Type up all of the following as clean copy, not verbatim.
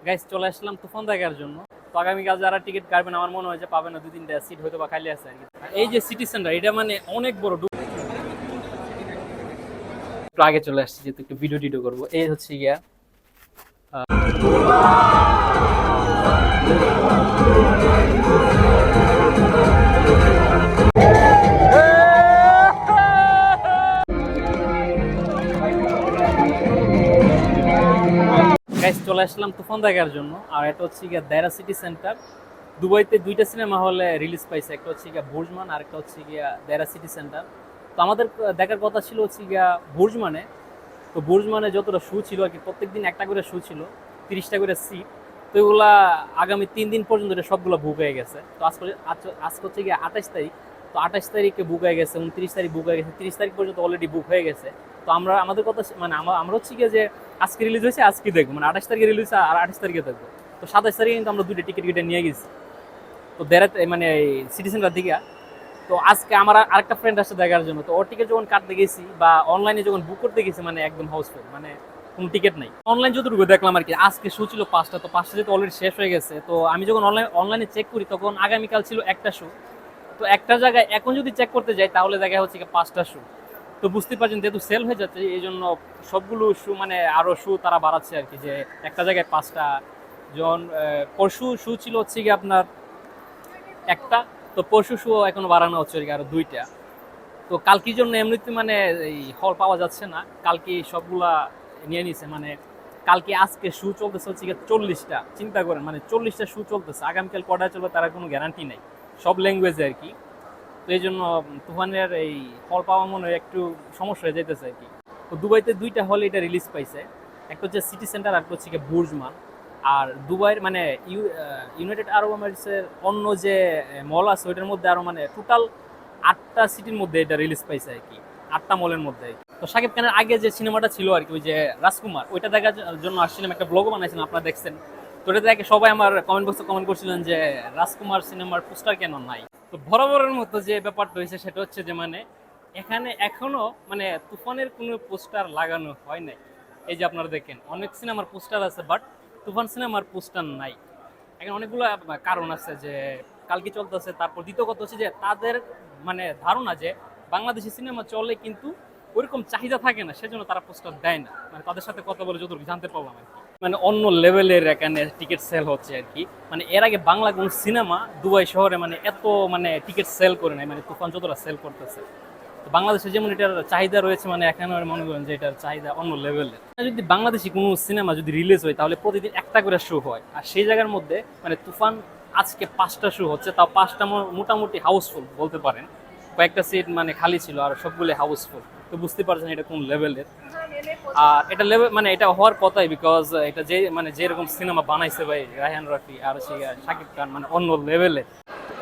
Guys চলে আসলাম তুফান দেখার জন্য। তো আগামীকাল যারা টিকিট কাটবেন আমার মনে হয় যে পাবে না, 2-3টা সিট হয়তো বা খালি আছে আর কি। এই যে সিটি সেন্টার, এটা মানে অনেক বড়। একটু আগে চলে আসছি যেহেতু একটু ভিডিও টিডিও করবো। এই হচ্ছে গিয়া গাইস চলে আসলাম তুফান দেখার জন্য। আর এটা হচ্ছে গিয়া দায়রা সিটি সেন্টার। দুবাইতে দুইটা সিনেমা হলে রিলিজ পাইছে, একটা হচ্ছে গিয়া বুর্জমান আর একটা হচ্ছে গিয়া দায়রা সিটি সেন্টার। তো আমাদের দেখার কথা ছিল হচ্ছে গিয়া বুর্জমানে। তো বুর্জমানে যতটা শু ছিল আর কি, প্রত্যেকদিন একটা করে শু ছিল, 30টা করে সিট। তো এগুলা আগামী 3 দিন পর্যন্ত এটা সবগুলো বুক হয়ে গেছে। তো আজকে হচ্ছে গিয়ে 28 তারিখ। তো 28 তারিখে বুক হয়ে গেছে, 29 তারিখ বুক হয়ে গেছে, 30 তারিখ পর্যন্ত অলরেডি বুক হয়ে গেছে। তো আমাদের কথা মানে আমরা হচ্ছে গিয়ে যে আজকে রিলিজ হয়েছে আজকে দেখবো, মানে 28 তারিখে রিলিজ হয়েছে আর 28 তারিখে দেখবো। তো 27 তারিখে কিন্তু আমরা দুটো টিকিট কেটে নিয়ে গেছি। তো দেরাতে মানে সিটি সেন্টার দিকে। তো আজকে আমার আরেকটা ফ্রেন্ড আসছে দেখার জন্য। তো ওর টিকিট যখন কাটতে গেছি বা অনলাইনে যখন বুক করতে গেছি, মানে একদম হাউসফুল, মানে কোনো টিকিট নাই। অনলাইন যতটুকু দেখলাম আর কি, আজকে শো ছিল 5টা, তো 5টা যেহেতু অলরেডি শেষ হয়ে গেছে, তো আমি যখন অনলাইনে চেক করি তখন আগামীকাল ছিল একটা শো। তো একটা জায়গায় এখন যদি চেক করতে যাই তাহলে দেখা হচ্ছে 5টা শো। তো বুঝতে পারছেন যেহেতু সেল হয়ে যাচ্ছে এই জন্য সবগুলো শো মানে আরো শো তারা বাড়াচ্ছে আর কি, যে একটা জায়গায় 5টা। যখন পরশু শো ছিল হচ্ছে কি আপনার একটা, তো পরশু শো এখনো বাড়ানো হচ্ছে আর কি আরো 2টা। তো কালকির জন্য এমনিতে মানে এই হল পাওয়া যাচ্ছে না, কালকে সবগুলা নিয়ে নিছে। মানে কালকে আজকে শু চলতেছে হচ্ছে 40টা, চিন্তা করেন মানে 40টা শু চলতেছে। আগামীকাল কটা চলবে তার কোনো গ্যারান্টি নেই, সব ল্যাঙ্গুয়েজে আর কি। তো এই জন্য তুফানের এই হল পাওয়া মনে হয় একটু সমস্যা হয়ে যাইতেছে আর কি। তো দুবাইতে দুইটা হল এটা রিলিজ পাইছে, একটা হচ্ছে সিটি সেন্টার আর একটা হচ্ছে বুর্জমান। আর দুবাইয়ের মানে ইউনাইটেড আরব এমিরেটসের অন্য যে মল আছে ওইটার মধ্যে আরো মানে টোটাল 8টা সিটির মধ্যে এটা রিলিজ পাইছে আর কি, 8টা মলের মধ্যে। তো শাকিব খানের আগে যে সিনেমাটা ছিল আর কি, ওই যে রাজকুমার, ওইটা দেখার জন্য আসছিলাম, একটা ব্লগও বানাইছিলাম, আপনারা দেখছেন। তো ওটা দেখে সবাই আমার কমেন্ট বক্সে কমেন্ট করছিলেন যে রাজকুমার সিনেমার পোস্টার কেন নাই। তো বরাবরের মতো যে ব্যাপারটা হয়েছে সেটা হচ্ছে যে মানে এখানে এখনো মানে তুফানের কোনো পোস্টার লাগানো হয় নাই। এই যে আপনারা দেখেন অনেক সিনেমার পোস্টার আছে, বাট তুফান সিনেমার পোস্টার নাই। এখন অনেকগুলো কারণ আছে, যে কালকে চলতেছে। তারপর দ্বিতীয় কথা হচ্ছে যে তাদের মানে ধারণা যে বাংলাদেশি সিনেমা চলে কিন্তু ওইরকম চাহিদা থাকে না, সেজন্য তারা পোস্টার দেয় না। মানে তাদের সাথে কথা বলে যতটুকু জানতে পারলাম আর কি, মানে অন্য লেভেলের এখানে টিকিট সেল হচ্ছে আর কি। মানে এর আগে বাংলা কোন সিনেমা দুবাই শহরে মানে এত মানে টিকিট সেল করে নাই, মানে তুফান যতটা সেল করতেছে। তো বাংলাদেশে যেমন এটার চাহিদা রয়েছে, মানে এখানে মনে করেন যে এটার চাহিদা অন্য লেভেলের। যদি বাংলাদেশি কোনো সিনেমা যদি রিলিজ হয় তাহলে প্রতিদিন একটা করে শো হয়, আর সেই জায়গার মধ্যে মানে তুফান আজকে 5টা শো হচ্ছে, তাও 5টা মোটামুটি হাউসফুল বলতে পারেন। কয়েকটা সিট মানে খালি ছিল আর সবগুলো হাউসফুল। তো বুঝতে পারছেন এটা কোন লেভেলের। আর এটা লেভেল মানে এটা হওয়ার কথাই, বিকজ এটা যে মানে যেরকম সিনেমা বানাইছে ভাই রায়হান রাফি আর শাকিব খান, মানে অন্য লেভেলের।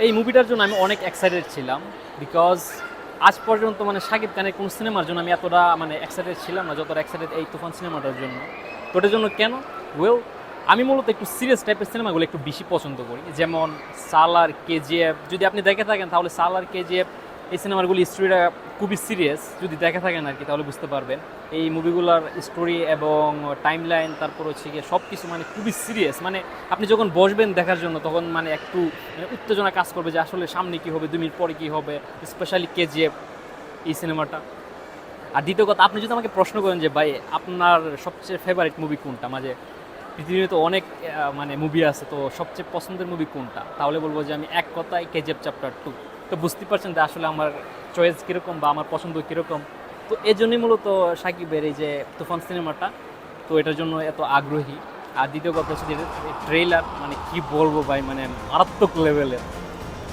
এই মুভিটার জন্য আমি অনেক এক্সাইটেড ছিলাম, বিকজ আজ পর্যন্ত মানে শাকিব খানের কোন সিনেমার জন্য আমি এতটা মানে এক্সাইটেড ছিলাম না যতটা এক্সাইটেড এই তুফান সিনেমাটার জন্য। তো ওটার জন্য কেন, ওয়েল আমি মূলত একটু সিরিয়াস টাইপের সিনেমাগুলো একটু বেশি পছন্দ করি, যেমন সালার, কেজিএফ। যদি আপনি দেখে থাকেন তাহলে সালার, কেজিএফ এই সিনেমাগুলি স্টোরিটা খুবই সিরিয়াস। যদি দেখে থাকেন আর কি তাহলে বুঝতে পারবেন এই মুভিগুলোর স্টোরি এবং টাইম লাইন, তারপর হচ্ছে গিয়ে সব কিছু মানে খুবই সিরিয়াস। মানে আপনি যখন বসবেন দেখার জন্য তখন মানে একটু মানে উত্তেজনা কাজ করবে যে আসলে সামনে কী হবে, 2 মিনিট পরে কী হবে, স্পেশালি কেজিএফ এই সিনেমাটা। আর দ্বিতীয় কথা, আপনি যদি আমাকে প্রশ্ন করেন যে ভাই আপনার সবচেয়ে ফেভারিট মুভি কোনটা, মানে পৃথিবীতে তো অনেক মানে মুভি আছে, তো সবচেয়ে পছন্দের মুভি কোনটা, তাহলে বলবো যে আমি এক কথায় কেজিএফ চ্যাপ্টার 2। তো বুঝতে পারছেন যে আসলে আমার চয়েস কীরকম বা আমার পছন্দ কীরকম। তো এই জন্যই মূলত সাকিবের এই যে তুফান সিনেমাটা, তো এটার জন্য এত আগ্রহী। আর দ্বিতীয় কথা হচ্ছে যে ট্রেইলার, মানে কি বলবো ভাই, মানে মারাত্মক লেভেলের।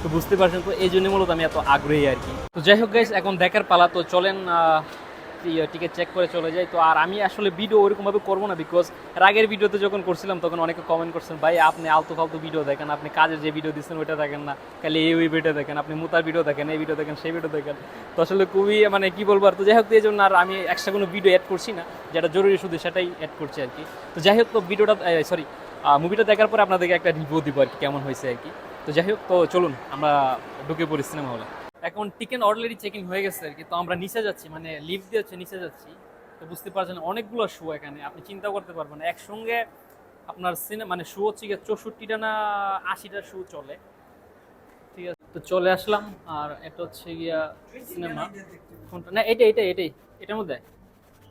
তো বুঝতে পারছেন, তো এই জন্য মূলত আমি এত আগ্রহী আর কি। তো যাই হোক গাইস, এখন দেখার পালা। তো চলেন টিকিট চেক করে চলে যাই। তো আর আমি আসলে ভিডিও ওইরকমভাবে করবো না, বিকজ আগের ভিডিওতে যখন করছিলাম তখন অনেকে কমেন্ট করছেন ভাই আপনি আলতু ফালতু ভিডিও দেখেন, আপনি কাজের যে ভিডিও দিচ্ছেন ওইটা দেখেন না, খালি এই ভিডিও দেখেন, আপনি মুতার ভিডিও দেখেন, এই ভিডিও দেখেন, সেই ভিডিও দেখেন। তো আসলে খুবই মানে কি বলবো আর। তো যাই হোক, এই জন্য আর আমি এক্সট্রা কোনো ভিডিও অ্যাড করছি না, যেটা জরুরি শুধু সেটাই অ্যাড করছি আর কি। তো যাই হোক, তো ভিডিওটা সরি মুভিটা দেখার পরে আপনাদেরকে একটা রিভিউ দিব আর কি, কেমন হয়েছে আর কি। তো যাই হোক, তো চলুন আমরা ঢুকে পড়ি সিনেমা হলে। এখন টিকেট অলরেডি চেকিং হয়ে গেছে আর কি। তো আমরা নিচে যাচ্ছি, মানে লিফট দিয়ে হচ্ছে নিচে যাচ্ছি। তো বুঝতে পারছেন অনেকগুলো শো এখানে, আপনি চিন্তা করতে পারবেন না একসঙ্গে আপনার সিনেমা মানে শু হচ্ছে গিয়ে 64টা না 80টা শু চলে। ঠিক আছে, তো চলে আসলাম। আর এটা হচ্ছে গিয়া সিনেমা কোনটা না, এটাই এটার মধ্যে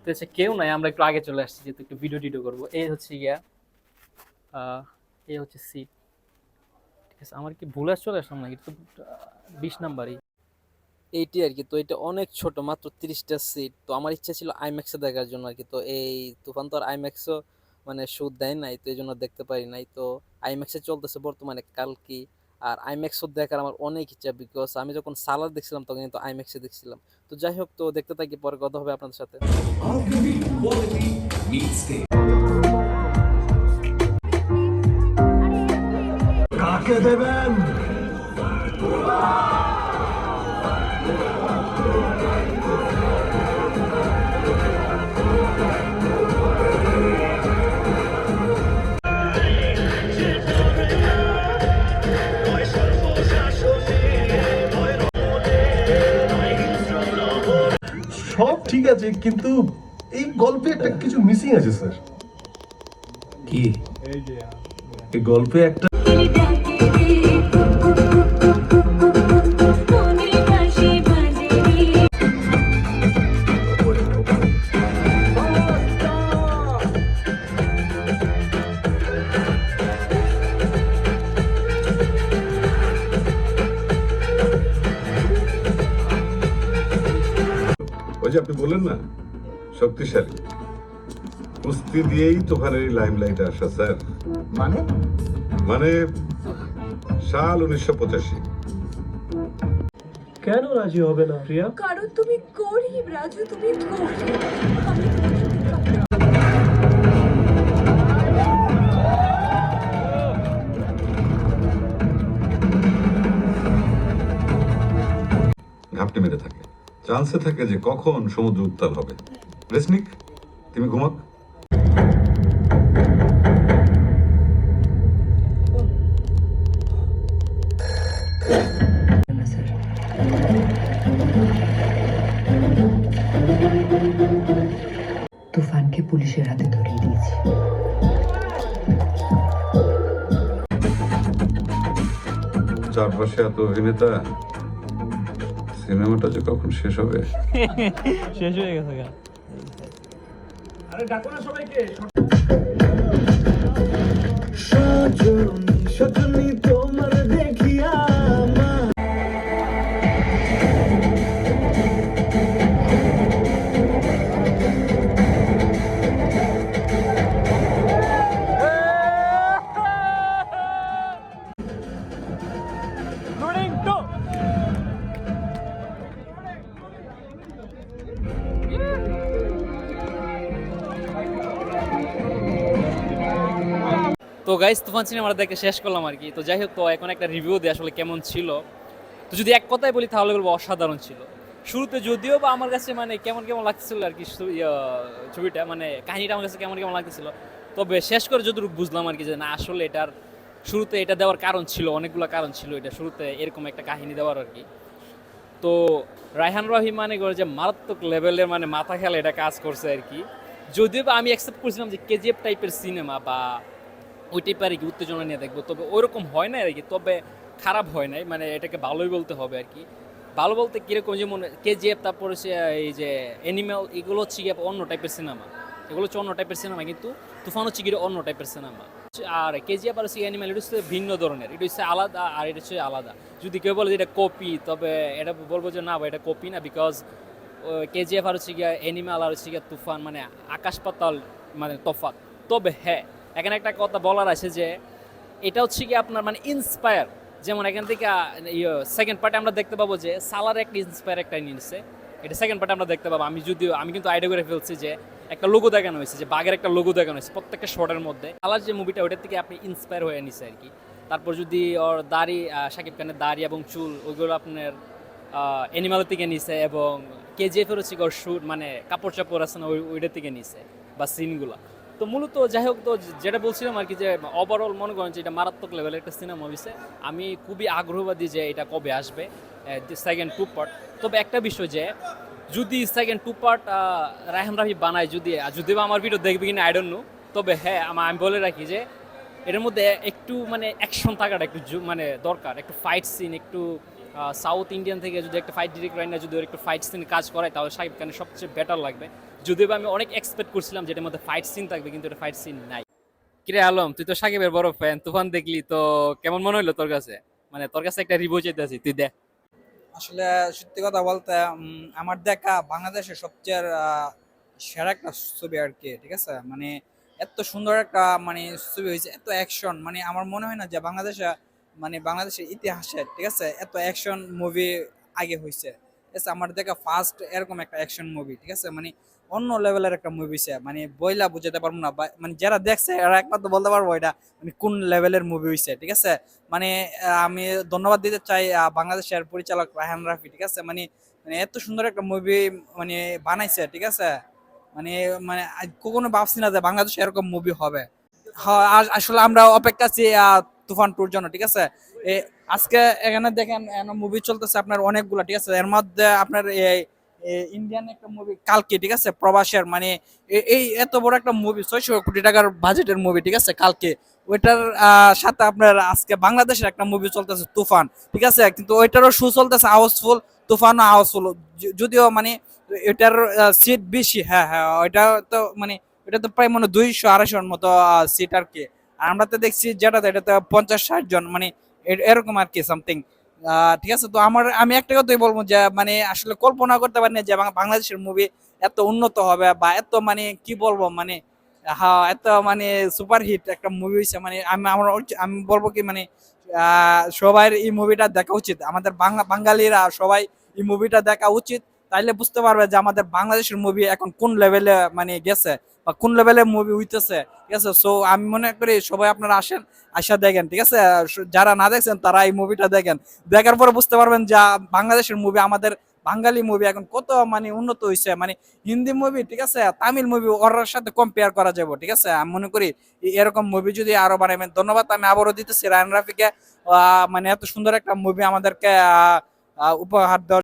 তো হচ্ছে কেউ নাই, আমরা একটু আগে চলে আসছি যেহেতু একটু ভিডিও টিডিও করবো। এই হচ্ছে গিয়া এই হচ্ছে সিট। ঠিক আছে, আমার কি ভুল চলে আসলাম নাকি? এটা তো 20 নাম্বারই এইটি আর কি। তো এটা অনেক ছোট, মাত্র 30টা সিট। তো আমার ইচ্ছা ছিল আইম্যাক্সে দেখার জন্য আর কি। তো এই তুফান তো আর আইম্যাক্সও মানে শো দেয় নাই, তো এই জন্য দেখতে পারি নাই। তো আইম্যাক্সে চলতেছে বর্তমানে কালকি। আর আইম্যাক্সও দেখার আমার অনেক ইচ্ছা, বিকজ আমি যখন সালার দেখছিলাম তখন কিন্তু আইম্যাক্সে দেখছিলাম। তো যাই হোক, তো দেখতে থাকি, পরে কথা হবে আপনাদের সাথে। কাকে দেবেন? সব ঠিক আছে, কিন্তু এই গল্পে একটা কিছু মিসিং আছে স্যার। কি? এই গল্পে একটা ওই যে আপনি বললেন না শক্তিশালী, কুস্তি দিয়েই তুফানের লাইমলাইটে আসা স্যার। মানে মানে সাল 1985। কেন রাজি হবে না প্রিয়া? কারণ তুমি গরিব রাজু, তুমি গরিব। ঘাপটি মেরে থাকে, চান্সে থাকে যে কখন সমুদ্র উত্তাল হবে। রেসনিক, তুমি ঘুমাক। তুফানকে পুলিশের হাতে ধরিয়ে দিয়েছি। চারপাশে এত অভিনেতা, সিনেমাটা যে কখন শেষ হবে। শেষ হয়ে গেছে গা। আরে ডাকো না সবাইকে। সজনী তোমার দেখিয়া তো গাইস, তুফান সিনেমাটা দেখে শেষ করলাম আর কি। তো যাই হোক, তো এখন একটা রিভিউ দিই আসলে কেমন ছিল। তো যদি এক কথায় বলি তাহলে বলবো অসাধারণ ছিল। শুরুতে যদিও বা আমার কাছে মানে কেমন কেমন লাগছিল আর কি ছবিটা, মানে কাহিনীটা আমার কাছে কেমন কেমন লাগতেছিল, তবে শেষ করে যতটুকু বুঝলাম আর কি যে না, আসলে এটার শুরুতে এটা দেওয়ার কারণ ছিল, অনেকগুলো কারণ ছিল এটা শুরুতে এরকম একটা কাহিনী দেওয়ার আর কি। তো রায়হান রাহি মানে করে যে মারাত্মক লেভেলের মানে মাথা খেলা এটা কাজ করছে আর কি। যদিও বা আমি অ্যাকসেপ্ট করেছিলাম যে কেজিএফ টাইপের সিনেমা বা ওই টাইপের আর কি উত্তেজনা নিয়ে দেখবো, তবে ওইরকম হয় না আর কি। তবে খারাপ হয় নাই, মানে এটাকে ভালোই বলতে হবে আর কি। ভালো বলতে কীরকম, যেমন কেজিএফ, তারপরে সে এই যে অ্যানিম্যাল, এগুলো হচ্ছে গিয়ে অন্য টাইপের সিনেমা। এগুলো হচ্ছে অন্য টাইপের সিনেমা, কিন্তু তুফান হচ্ছে গিয়ে অন্য টাইপের সিনেমা। আর কেজিএফ আর হচ্ছে অ্যানিম্যাল, এটা হচ্ছে ভিন্ন ধরনের, এটা হচ্ছে আলাদা আর এটা হচ্ছে আলাদা। যদি কেউ বলে যে এটা কপি, তবে এটা বলবো যে না ভাই, এটা কপি না, বিকজ কেজিএফ আর হচ্ছে গিয়া অ্যানিম্যাল আর হচ্ছে গিয়া তুফান মানে আকাশ পাতাল মানে তফাৎ। তবে হ্যাঁ, এখানে একটা কথা বলার আছে যে এটা হচ্ছে কি আপনার মানে ইন্সপায়ার। যেমন এখান থেকে সেকেন্ড পার্টে আমরা দেখতে পাবো যে সালার একটা ইন্সপায়ার একটা নিচ্ছে, এটা সেকেন্ড পার্টে আমরা দেখতে পাবো। আমি কিন্তু আইডিয়া করে ফেলছি যে একটা লোগো দেখানো হয়েছে, যে বাঘের একটা লোগো দেখানো হয়েছে প্রত্যেকটা শটের মধ্যে। সালার যে মুভিটা, ওটার থেকে আপনি ইন্সপায়ার হয়ে নিছে আর কি। তারপর যদি ওর দাড়ি, শাকিব খানের দাড়ি এবং চুল, ওইগুলো আপনার অ্যানিমালের থেকে নিছে, এবং কেজিএফের হচ্ছে ওর শুট মানে কাপড় চাপড় আছে না, ওইটার থেকে নিছে বা সিনগুলো। তো মূলত যাই হোক, তো যেটা বলছিলাম আর কি, যে ওভারঅল মনে করেন যে এটা মারাত্মক লেভেলের একটা সিনেমা হয়েছে। আমি খুবই আগ্রহবাদী যে এটা কবে আসবে সেকেন্ড টু পার্ট। তবে একটা বিষয় যে যদি second to part Raihan Rahi বানায়, যদি বা আমার ভিডিও দেখবে কিনা আই ডোন্ট নো, তবে হ্যাঁ আমি বলে রাখি যে এটার মধ্যে একটু মানে অ্যাকশন থাকাটা একটু মানে দরকার, একটু ফাইট সিন, একটু সাউথ ইন্ডিয়ান থেকে যদি একটা ফাইট ডিরেক্টর না যদি ওর একটু ফাইট সিন কাজ করায় তাহলে শাকিব খানের সবচেয়ে বেটার লাগবে। যদিও বা আমি অনেক এক্সপেক্ট করছিলাম যেটার মধ্যে ফাইট সিন থাকবে, কিন্তু এটা ফাইট সিন নাই। কিরে আলম, তুই তো শাকিবের বড় ফ্যান, তুফান দেখলি তো কেমন মনে হলো তোর কাছে? মানে তোর কাছে একটা রিভিউ চাইতেছি, তুই দেখ। আসলে সত্যি কথা বলতে আমার দেখা বাংলাদেশের সবচেয়ে সেরা একটা ছবি আর কি, ঠিক আছে? মানে এত সুন্দর একটা মানে ছবি হয়েছে, এত অ্যাকশন, মানে আমার মনে হয় না যে বাংলাদেশে মানে বাংলাদেশের ইতিহাসে, ঠিক আছে, এত অ্যাকশন মুভি আগে হয়েছে। ঠিক আছে, আমার দেখা ফার্স্ট এরকম একটা অ্যাকশন মুভি, ঠিক আছে, মানে অন্য লেভেলের একটা মুভি হয়েছে, মানে বইলা বুঝাতে পারবো না, মানে যারা দেখছে এরা একমাত্র বলতে পারবো এটা মানে কোন লেভেলের মুভি হয়েছে, ঠিক আছে। মানে আমি ধন্যবাদ দিতে চাই বাংলাদেশের পরিচালক রায়হান রাফি, ঠিক আছে, মানে মানে এত সুন্দর একটা মুভি মানে বানাইছে, ঠিক আছে। মানে মানে কখনো ভাবছি না যে বাংলাদেশে এরকম মুভি হবে। হ্যাঁ, আসলে আমরা অপেক্ষা আছি তুফান টুর জন্য, ঠিক আছে। এ আজকে এখানে দেখেন মুভি চলতেছে আপনার অনেকগুলো, ঠিক আছে, এর মধ্যে আপনার এই ইন্ডিয়ান একটা মুভি কালকে, ঠিক আছে, প্রবাসের, মানে এই এত বড় একটা মুভি 600 কোটি টাকার বাজেটের মুভি, ঠিক আছে, কালকে ওইটার সাথে আপনার আজকে বাংলাদেশের একটা মুভি চলতেছে তুফান, ঠিক আছে, কিন্তু ওইটারও শু চলতেছে হাউসফুল, তুফানও হাউসফুল। যদিও মানে এটার সিট বেশি, হ্যাঁ হ্যাঁ, ওইটা তো মানে এটা তো প্রায় মানে 200-250 মতো সিট আর কি। আর আমরা তো দেখছি যেটাতে এটাতে 50-60 জন, মানে এরকম আর কি সামথিং। ঠিক আছে, তো আমি একটা কথাই বলবো যে মানে আসলে কল্পনা করতে পারি না যে বাংলাদেশের মুভি এত উন্নত হবে বা এত মানে কি বলবো মানে হ্যাঁ এত মানে সুপার হিট একটা মুভি হয়েছে। মানে আমি বলবো কি মানে সবাই এই মুভিটা দেখা উচিত, আমাদের বাঙালিরা সবাই এই মুভিটা দেখা উচিত। তাইলে বুঝতে পারবে যে আমাদের বাংলাদেশের মুভি এখন কোন লেভেলে মানে গেছে বা কোন লেভেলে মুভি হইতেছে, ঠিক আছে। সো আমি মনে করি সবাই আপনারা আসেন, আশা দেখেন, ঠিক আছে। যারা না দেখছেন তারা এই মুভিটা দেখেন, দেখার পরে বুঝতে পারবেন যে বাংলাদেশের মুভি, আমাদের বাঙালি মুভি এখন কত মানে উন্নত হয়েছে। মানে হিন্দি মুভি, ঠিক আছে, তামিল মুভি ওর সাথে কম্পেয়ার করা যাবে, ঠিক আছে। আমি মনে করি এরকম মুভি যদি আরো বানাবেন। ধন্যবাদ আমি আবারও দিতেছি রায়হান রাফিকে, মানে এত সুন্দর একটা মুভি আমাদেরকে উপহার দেওয়ার